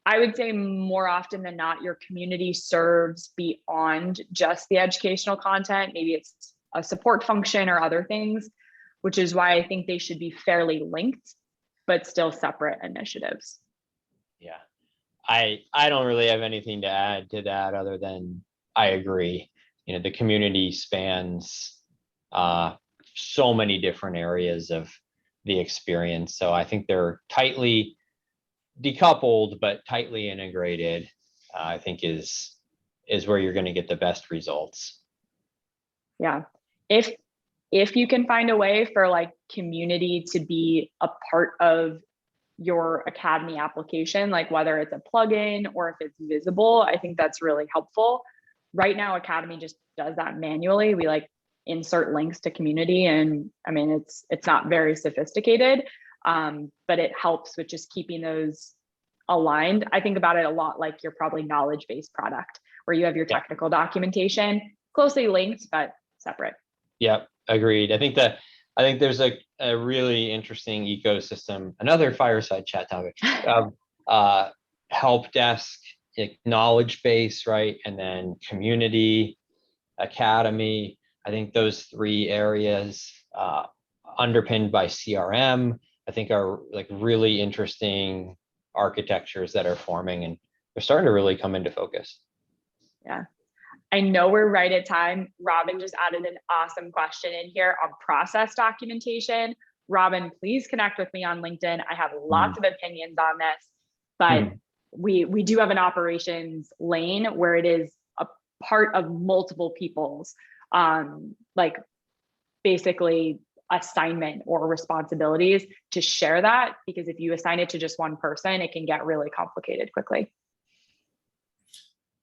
S3: I would say more often than not, your community serves beyond just the educational content. Maybe it's a support function or other things, which is why I think they should be fairly linked, but still separate initiatives.
S2: Yeah, I don't really have anything to add to that other than I agree. The community spans so many different areas of the experience. So I think they're tightly decoupled, but tightly integrated, I think is where you're going to get the best results.
S3: Yeah. If you can find a way for like community to be a part of your Academy application, like whether it's a plugin or if it's visible, I think that's really helpful. Right now, Academy just does that manually. We like insert links to community, and I mean, it's not very sophisticated, but it helps with just keeping those aligned. I think about it a lot like your probably knowledge-based product where you have your technical documentation closely linked, but separate.
S2: Yep, agreed. I think there's a really interesting ecosystem, another fireside chat topic of help desk, knowledge base, right? And then community, academy. I think those three areas underpinned by CRM, I think are like really interesting architectures that are forming, and they're starting to really come into focus.
S3: Yeah. I know we're right at time. Robin just added an awesome question in here on process documentation. Robin, please connect with me on LinkedIn. I have lots of opinions on this, but we do have an operations lane where it is a part of multiple people's like basically assignment or responsibilities to share that, because if you assign it to just one person, it can get really complicated quickly.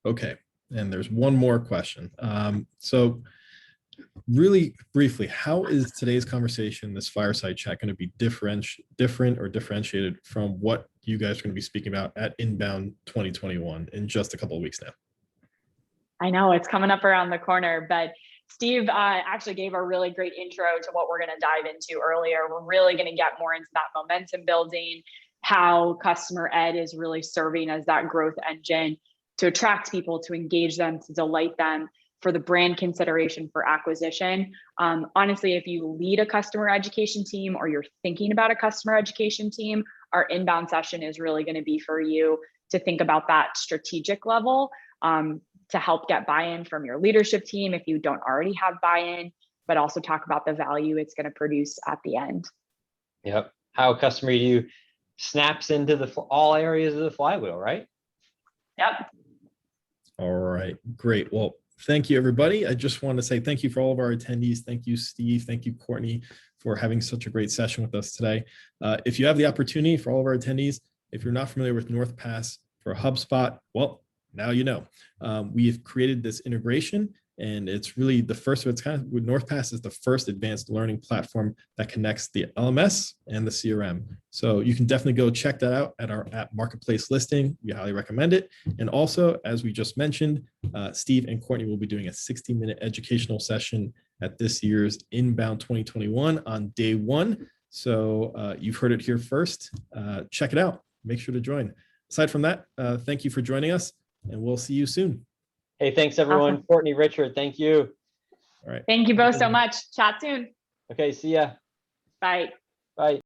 S1: Okay. And there's one more question. So really briefly, how is today's conversation, this fireside chat, going to be different or differentiated from what you guys are going to be speaking about at Inbound 2021 in just a couple of weeks now?
S3: I know it's coming up around the corner, but Steve actually gave a really great intro to what we're going to dive into earlier. We're really going to get more into that momentum building, how customer ed is really serving as that growth engine to attract people, to engage them, to delight them, for the brand consideration for acquisition. Honestly, if you lead a customer education team or you're thinking about a customer education team, our inbound session is really going to be for you to think about that strategic level, to help get buy-in from your leadership team if you don't already have buy-in, but also talk about the value it's going to produce at the end.
S2: Yep. How customer EDU snaps into all areas of the flywheel, right?
S3: Yep.
S1: All right, great. Well, thank you, everybody. I just want to say thank you for all of our attendees. Thank you, Steve. Thank you, Courtney, for having such a great session with us today. If you have the opportunity, for all of our attendees, if you're not familiar with Northpass for HubSpot, well, now you know. We have created this integration, and it's really the first of its kind. Northpass is the first advanced learning platform that connects the LMS and the CRM. So you can definitely go check that out at our app marketplace listing. We highly recommend it. And also, as we just mentioned, Steve and Courtney will be doing a 60-minute educational session at this year's Inbound 2021 on day one. So you've heard it here first. Check it out. Make sure to join. Aside from that, thank you for joining us, and we'll see you soon.
S2: Hey, thanks everyone.
S3: Awesome.
S2: Courtney, Richard, thank you.
S1: All right.
S3: Thank you both so much. Chat soon.
S2: Okay, see ya.
S3: Bye.
S2: Bye.